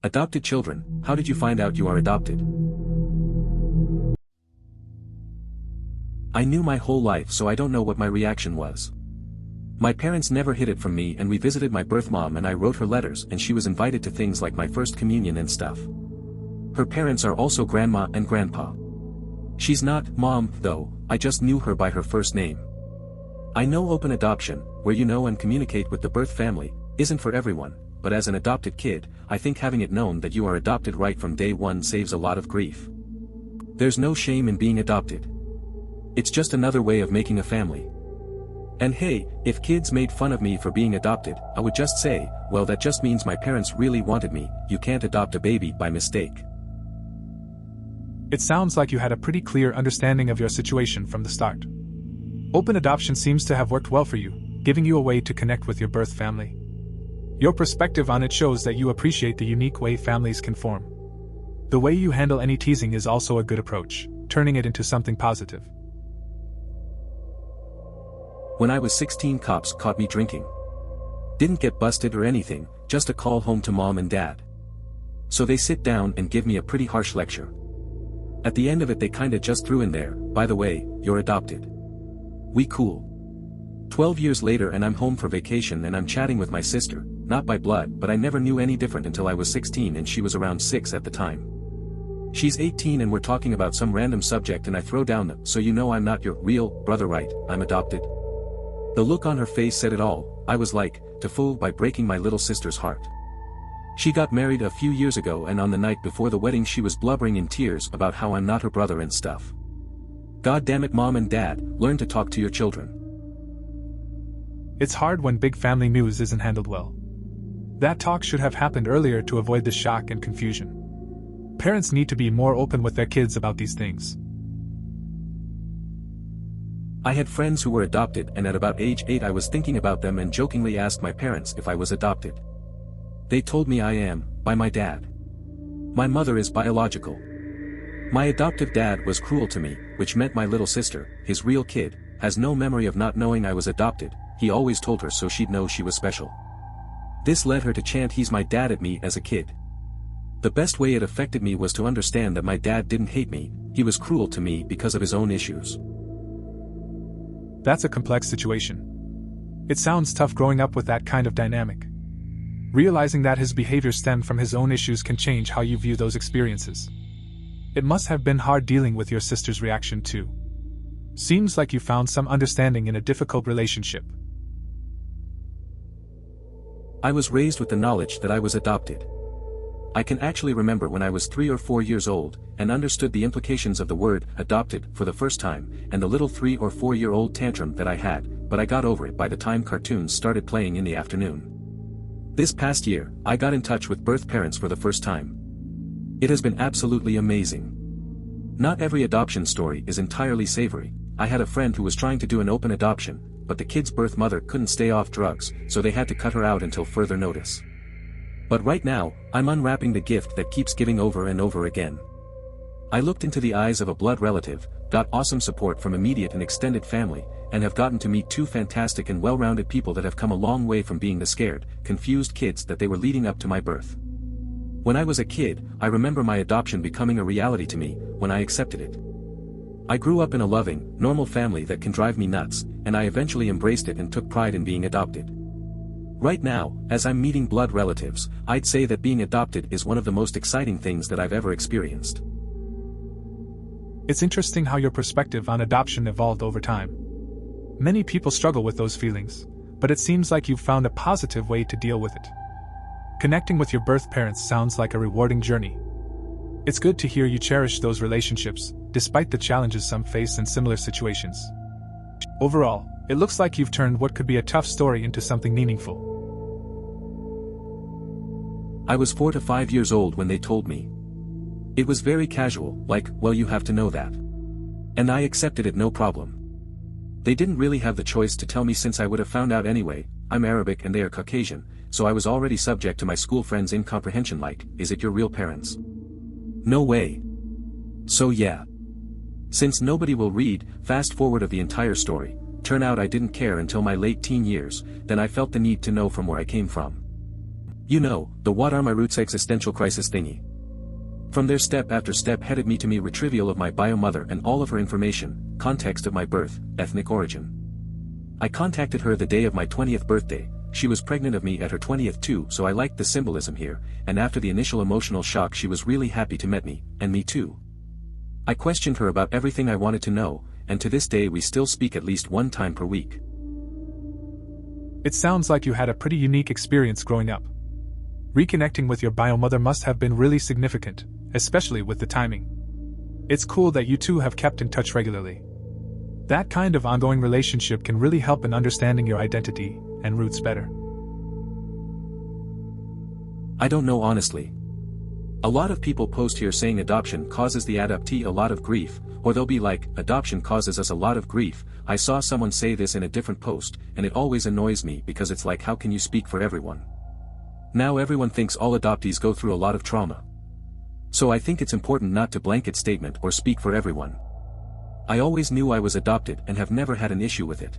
Adopted children, how did you find out you are adopted? I knew my whole life, so I don't know what my reaction was. My parents never hid it from me, and we visited my birth mom and I wrote her letters, and she was invited to things like my first communion and stuff. Her parents are also grandma and grandpa. She's not mom, though, I just knew her by her first name. I know open adoption, where you know and communicate with the birth family, isn't for everyone, but as an adopted kid, I think having it known that you are adopted right from day one saves a lot of grief. There's no shame in being adopted. It's just another way of making a family. And hey, if kids made fun of me for being adopted, I would just say, well, that just means my parents really wanted me. You can't adopt a baby by mistake. It sounds like you had a pretty clear understanding of your situation from the start. Open adoption seems to have worked well for you, giving you a way to connect with your birth family. Your perspective on it shows that you appreciate the unique way families can form. The way you handle any teasing is also a good approach, turning it into something positive. When I was 16, cops caught me drinking. Didn't get busted or anything, just a call home to mom and dad. So they sit down and give me a pretty harsh lecture. At the end of it they kinda just threw in there, by the way, you're adopted. We cool. 12 years later and I'm home for vacation and I'm chatting with my sister, not by blood, but I never knew any different until I was 16 and she was around 6 at the time. She's 18 and we're talking about some random subject and I throw down the, so you know I'm not your real brother, right? I'm adopted. The look on her face said it all. I was like, to fool by breaking my little sister's heart. She got married a few years ago and on the night before the wedding she was blubbering in tears about how I'm not her brother and stuff. God damn it, mom and dad, learn to talk to your children. It's hard when big family news isn't handled well. That talk should have happened earlier to avoid the shock and confusion. Parents need to be more open with their kids about these things. I had friends who were adopted and at about age 8 I was thinking about them and jokingly asked my parents if I was adopted. They told me I am, by my dad. My mother is biological. My adoptive dad was cruel to me, which meant my little sister, his real kid, has no memory of not knowing I was adopted. He always told her so she'd know she was special. This led her to chant "he's my dad" at me as a kid. The best way it affected me was to understand that my dad didn't hate me, he was cruel to me because of his own issues. That's a complex situation. It sounds tough growing up with that kind of dynamic. Realizing that his behavior stemmed from his own issues can change how you view those experiences. It must have been hard dealing with your sister's reaction too. Seems like you found some understanding in a difficult relationship. I was raised with the knowledge that I was adopted. I can actually remember when I was 3 or 4 years old, and understood the implications of the word adopted for the first time, and the little 3 or 4-year-old tantrum that I had, but I got over it by the time cartoons started playing in the afternoon. This past year, I got in touch with birth parents for the first time. It has been absolutely amazing. Not every adoption story is entirely savory. I had a friend who was trying to do an open adoption, but the kid's birth mother couldn't stay off drugs, so they had to cut her out until further notice. But right now, I'm unwrapping the gift that keeps giving over and over again. I looked into the eyes of a blood relative, got awesome support from immediate and extended family, and have gotten to meet 2 fantastic and well-rounded people that have come a long way from being the scared, confused kids that they were leading up to my birth. When I was a kid, I remember my adoption becoming a reality to me, when I accepted it. I grew up in a loving, normal family that can drive me nuts, and I eventually embraced it and took pride in being adopted. Right now, as I'm meeting blood relatives, I'd say that being adopted is one of the most exciting things that I've ever experienced. It's interesting how your perspective on adoption evolved over time. Many people struggle with those feelings, but it seems like you've found a positive way to deal with it. Connecting with your birth parents sounds like a rewarding journey. It's good to hear you cherish those relationships, despite the challenges some face in similar situations. Overall, it looks like you've turned what could be a tough story into something meaningful. I was 4 to 5 years old when they told me. It was very casual, like, well, you have to know that. And I accepted it no problem. They didn't really have the choice to tell me since I would have found out anyway. I'm Arabic and they are Caucasian, so I was already subject to my school friends' incomprehension like, is it your real parents? No way. So yeah. Since nobody will read, fast forward of the entire story, turn out I didn't care until my late teen years, then I felt the need to know from where I came from. You know, the what are my roots existential crisis thingy. From there step after step headed me to me retrieval of my bio-mother and all of her information, context of my birth, ethnic origin. I contacted her the day of my 20th birthday. She was pregnant of me at her 20th too, so I liked the symbolism here, and after the initial emotional shock she was really happy to meet me, and me too. I questioned her about everything I wanted to know, and to this day we still speak at least one time per week. It sounds like you had a pretty unique experience growing up. Reconnecting with your bio-mother must have been really significant, especially with the timing. It's cool that you two have kept in touch regularly. That kind of ongoing relationship can really help in understanding your identity and roots better. I don't know honestly. A lot of people post here saying adoption causes the adoptee a lot of grief, or they'll be like, adoption causes us a lot of grief. I saw someone say this in a different post, and it always annoys me because it's like, how can you speak for everyone? Now everyone thinks all adoptees go through a lot of trauma. So I think it's important not to blanket statement or speak for everyone. I always knew I was adopted and have never had an issue with it.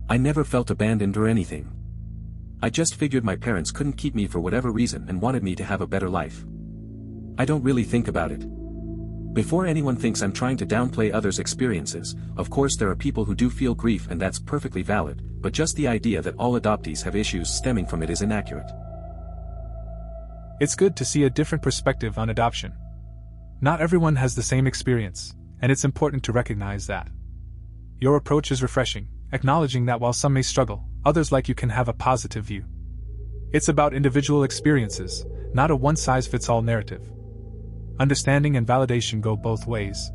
I never felt abandoned or anything. I just figured my parents couldn't keep me for whatever reason and wanted me to have a better life. I don't really think about it. Before anyone thinks I'm trying to downplay others' experiences, of course there are people who do feel grief and that's perfectly valid, but just the idea that all adoptees have issues stemming from it is inaccurate. It's good to see a different perspective on adoption. Not everyone has the same experience, and it's important to recognize that. Your approach is refreshing, acknowledging that while some may struggle, others like you can have a positive view. It's about individual experiences, not a one-size-fits-all narrative. Understanding and validation go both ways.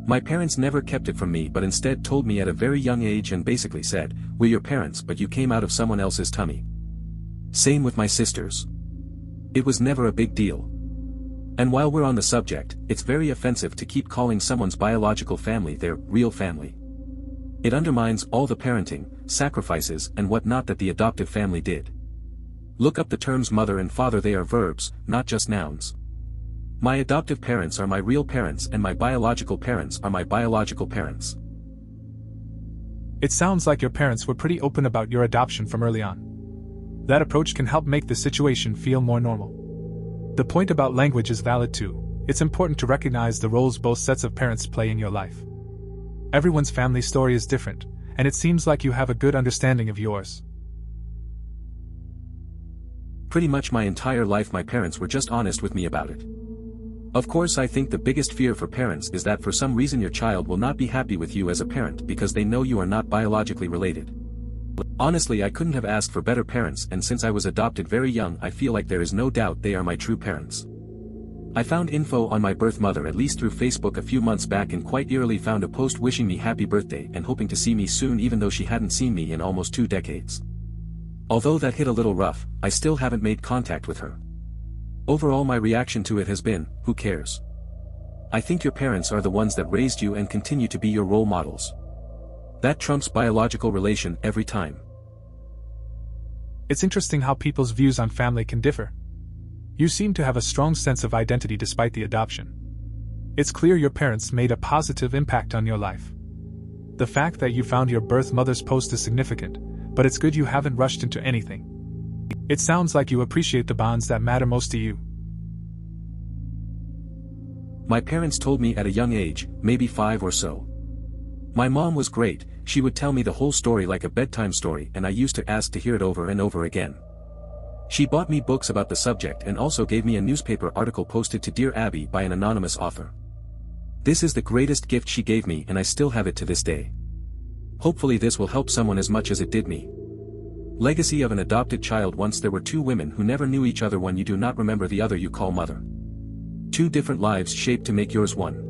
My parents never kept it from me but instead told me at a very young age and basically said, we're your parents but you came out of someone else's tummy. Same with my sisters. It was never a big deal. And while we're on the subject, it's very offensive to keep calling someone's biological family their real family. It undermines all the parenting, sacrifices and whatnot that the adoptive family did. Look up the terms mother and father, they are verbs, not just nouns. My adoptive parents are my real parents and my biological parents are my biological parents. It sounds like your parents were pretty open about your adoption from early on. That approach can help make the situation feel more normal. The point about language is valid too. It's important to recognize the roles both sets of parents play in your life. Everyone's family story is different, and it seems like you have a good understanding of yours. Pretty much my entire life my parents were just honest with me about it. Of course I think the biggest fear for parents is that for some reason your child will not be happy with you as a parent because they know you are not biologically related. Honestly I couldn't have asked for better parents, and since I was adopted very young I feel like there is no doubt they are my true parents. I found info on my birth mother at least through Facebook a few months back and quite eerily found a post wishing me happy birthday and hoping to see me soon even though she hadn't seen me in almost 2 decades. Although that hit a little rough, I still haven't made contact with her. Overall my reaction to it has been, who cares? I think your parents are the ones that raised you and continue to be your role models. That trumps biological relation every time. It's interesting how people's views on family can differ. You seem to have a strong sense of identity despite the adoption. It's clear your parents made a positive impact on your life. The fact that you found your birth mother's post is significant, but it's good you haven't rushed into anything. It sounds like you appreciate the bonds that matter most to you. My parents told me at a young age, maybe 5 or so. My mom was great, she would tell me the whole story like a bedtime story and I used to ask to hear it over and over again. She bought me books about the subject and also gave me a newspaper article posted to Dear Abby by an anonymous author. This is the greatest gift she gave me and I still have it to this day. Hopefully this will help someone as much as it did me. Legacy of an adopted child. Once there were 2 women who never knew each other. One you do not remember, the other you call mother. 2 different lives shaped to make yours one.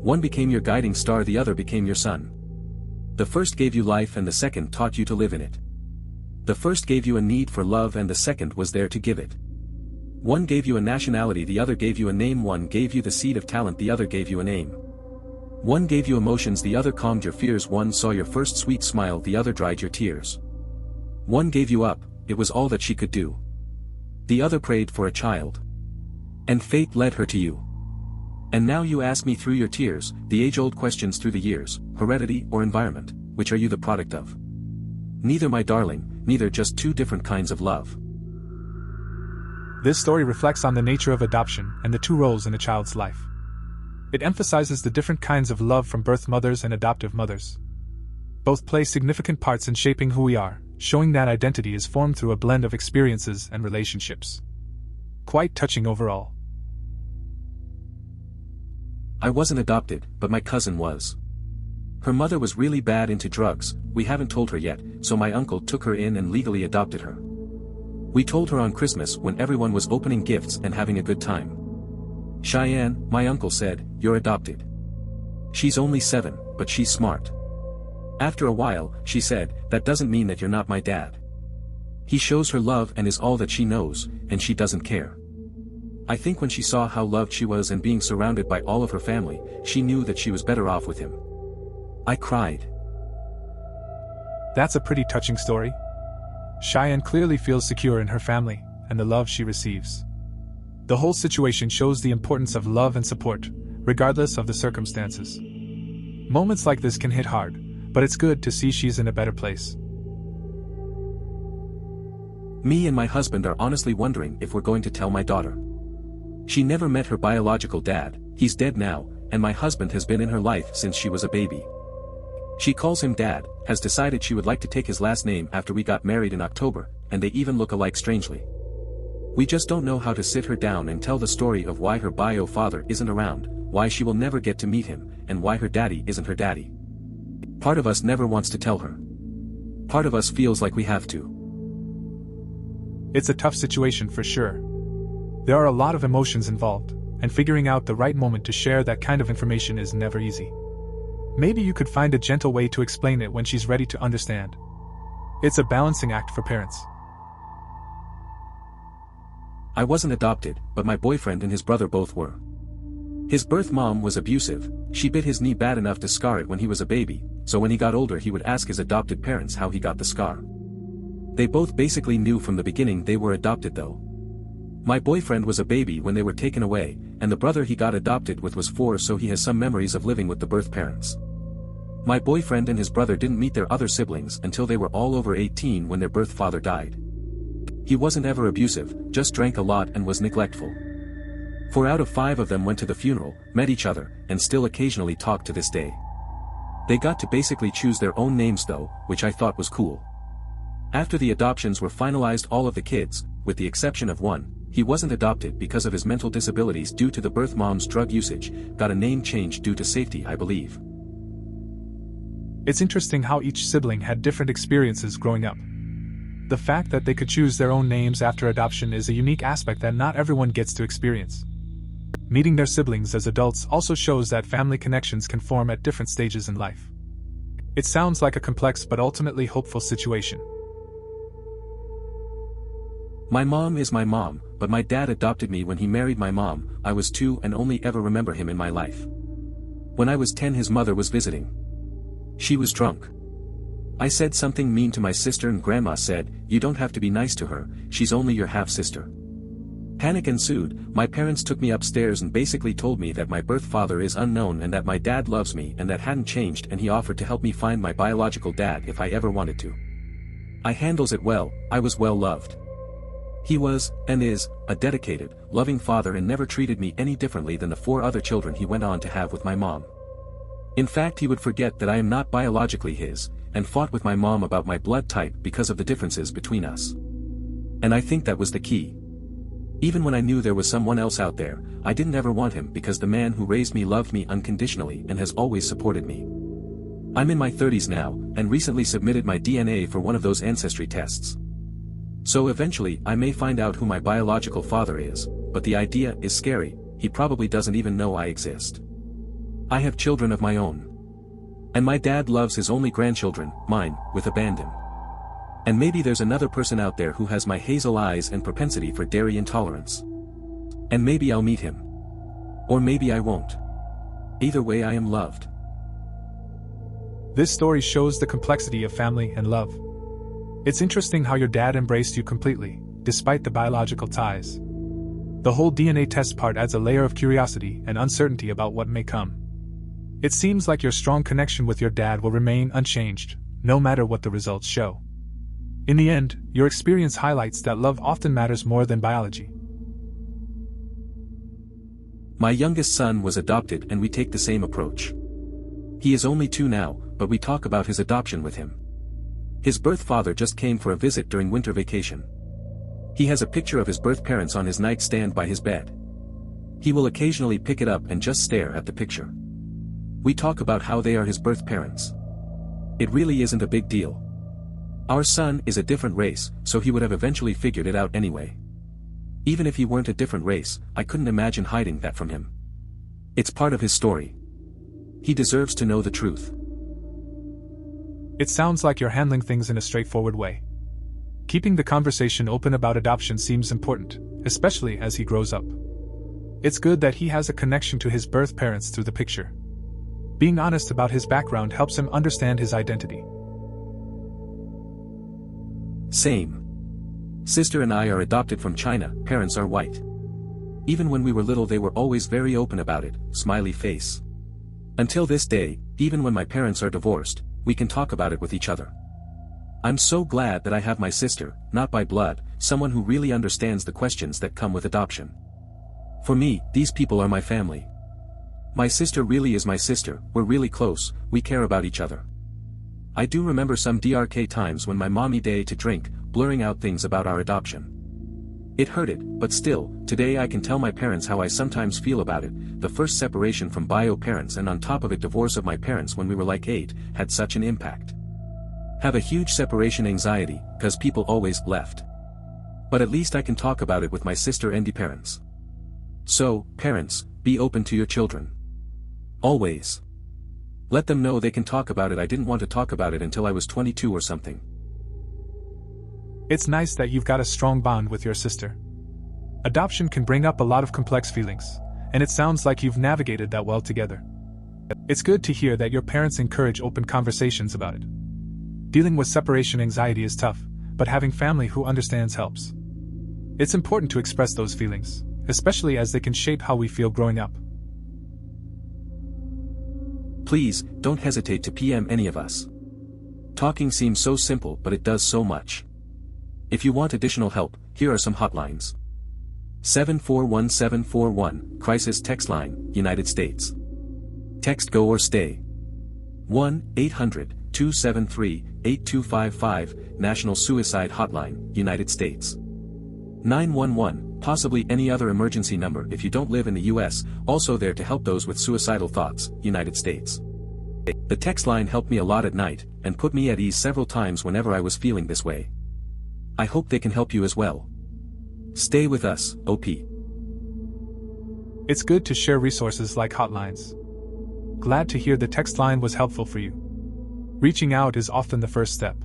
One became your guiding star, the other became your sun. The first gave you life and the second taught you to live in it. The first gave you a need for love and the second was there to give it. One gave you a nationality, the other gave you a name. One gave you the seed of talent, the other gave you a name. One gave you emotions, the other calmed your fears. One saw your first sweet smile, the other dried your tears. One gave you up, it was all that she could do. The other prayed for a child. And fate led her to you. And now you ask me through your tears, the age-old questions through the years, heredity or environment, which are you the product of? Neither, my darling, neither, just two different kinds of love. This story reflects on the nature of adoption and the two roles in a child's life. It emphasizes the different kinds of love from birth mothers and adoptive mothers. Both play significant parts in shaping who we are, showing that identity is formed through a blend of experiences and relationships. Quite touching overall. I wasn't adopted, but my cousin was. Her mother was really bad into drugs, we haven't told her yet, so my uncle took her in and legally adopted her. We told her on Christmas when everyone was opening gifts and having a good time. Cheyenne, my uncle said, "You're adopted. She's only 7, but she's smart." After a while, she said, "That doesn't mean that you're not my dad." He shows her love and is all that she knows, and she doesn't care. I think when she saw how loved she was and being surrounded by all of her family, she knew that she was better off with him. I cried. That's a pretty touching story. Cheyenne clearly feels secure in her family and the love she receives. The whole situation shows the importance of love and support, regardless of the circumstances. Moments like this can hit hard, but it's good to see she's in a better place. Me and my husband are honestly wondering if we're going to tell my daughter. She never met her biological dad, he's dead now, and my husband has been in her life since she was a baby. She calls him Dad, has decided she would like to take his last name after we got married in October, and they even look alike strangely. We just don't know how to sit her down and tell the story of why her bio father isn't around, why she will never get to meet him, and why her daddy isn't her daddy. Part of us never wants to tell her. Part of us feels like we have to. It's a tough situation for sure. There are a lot of emotions involved, and figuring out the right moment to share that kind of information is never easy. Maybe you could find a gentle way to explain it when she's ready to understand. It's a balancing act for parents. I wasn't adopted, but my boyfriend and his brother both were. His birth mom was abusive, she bit his knee bad enough to scar it when he was a baby, so when he got older he would ask his adopted parents how he got the scar. They both basically knew from the beginning they were adopted though. My boyfriend was a baby when they were taken away, and the brother he got adopted with was 4, so he has some memories of living with the birth parents. My boyfriend and his brother didn't meet their other siblings until they were all over 18 when their birth father died. He wasn't ever abusive, just drank a lot and was neglectful. 4 out of 5 of them went to the funeral, met each other, and still occasionally talk to this day. They got to basically choose their own names though, which I thought was cool. After the adoptions were finalized, all of the kids, with the exception of one, he wasn't adopted because of his mental disabilities due to the birth mom's drug usage, got a name change due to safety, I believe. It's interesting how each sibling had different experiences growing up. The fact that they could choose their own names after adoption is a unique aspect that not everyone gets to experience. Meeting their siblings as adults also shows that family connections can form at different stages in life. It sounds like a complex but ultimately hopeful situation. My mom is my mom, but my dad adopted me when he married my mom. I was 2 and only ever remember him in my life. When I was 10, his mother was visiting. She was drunk. I said something mean to my sister and grandma said, "You don't have to be nice to her, she's only your half-sister." Panic ensued. My parents took me upstairs and basically told me that my birth father is unknown and that my dad loves me and that hadn't changed, and he offered to help me find my biological dad if I ever wanted to. I handles it well, I was well loved. He was, and is, a dedicated, loving father and never treated me any differently than the 4 other children he went on to have with my mom. In fact, he would forget that I am not biologically his, and fought with my mom about my blood type because of the differences between us. And I think that was the key. Even when I knew there was someone else out there, I didn't ever want him because the man who raised me loved me unconditionally and has always supported me. I'm in my 30s now, and recently submitted my DNA for one of those ancestry tests. So eventually I may find out who my biological father is, but the idea is scary. He probably doesn't even know I exist. I have children of my own. And my dad loves his only grandchildren, mine, with abandon. And maybe there's another person out there who has my hazel eyes and propensity for dairy intolerance. And maybe I'll meet him. Or maybe I won't. Either way, I am loved. This story shows the complexity of family and love. It's interesting how your dad embraced you completely, despite the biological ties. The whole DNA test part adds a layer of curiosity and uncertainty about what may come. It seems like your strong connection with your dad will remain unchanged, no matter what the results show. In the end, your experience highlights that love often matters more than biology. My youngest son was adopted and we take the same approach. He is only 2 now, but we talk about his adoption with him. His birth father just came for a visit during winter vacation. He has a picture of his birth parents on his nightstand by his bed. He will occasionally pick it up and just stare at the picture. We talk about how they are his birth parents. It really isn't a big deal. Our son is a different race, so he would have eventually figured it out anyway. Even if he weren't a different race, I couldn't imagine hiding that from him. It's part of his story. He deserves to know the truth. It sounds like you're handling things in a straightforward way. Keeping the conversation open about adoption seems important, especially as he grows up. It's good that he has a connection to his birth parents through the picture. Being honest about his background helps him understand his identity. Same. Sister and I are adopted from China, parents are white. Even when we were little they were always very open about it, smiley face. Until this day, even when my parents are divorced, we can talk about it with each other. I'm so glad that I have my sister, not by blood, someone who really understands the questions that come with adoption. For me, these people are my family. My sister really is my sister, we're really close, we care about each other. I do remember some DRK times when my mommy day to drink, blurring out things about our adoption. It hurted, but still, today I can tell my parents how I sometimes feel about it. The first separation from bio parents and on top of it divorce of my parents when we were like 8, had such an impact. Have a huge separation anxiety, cause people always left. But at least I can talk about it with my sister and the parents. So, parents, be open to your children. Always. Let them know they can talk about it. I didn't want to talk about it until I was 22 or something. It's nice that you've got a strong bond with your sister. Adoption can bring up a lot of complex feelings, and it sounds like you've navigated that well together. It's good to hear that your parents encourage open conversations about it. Dealing with separation anxiety is tough, but having family who understands helps. It's important to express those feelings, especially as they can shape how we feel growing up. Please, don't hesitate to PM any of us. Talking seems so simple, but it does so much. If you want additional help, here are some hotlines. 741741, Crisis Text Line, United States. Text Go or Stay. 1-800-273-8255, National Suicide Hotline, United States. 911, possibly any other emergency number if you don't live in the US, also there to help those with suicidal thoughts, United States. The text line helped me a lot at night, and put me at ease several times whenever I was feeling this way. I hope they can help you as well. Stay with us, OP. It's good to share resources like hotlines. Glad to hear the text line was helpful for you. Reaching out is often the first step.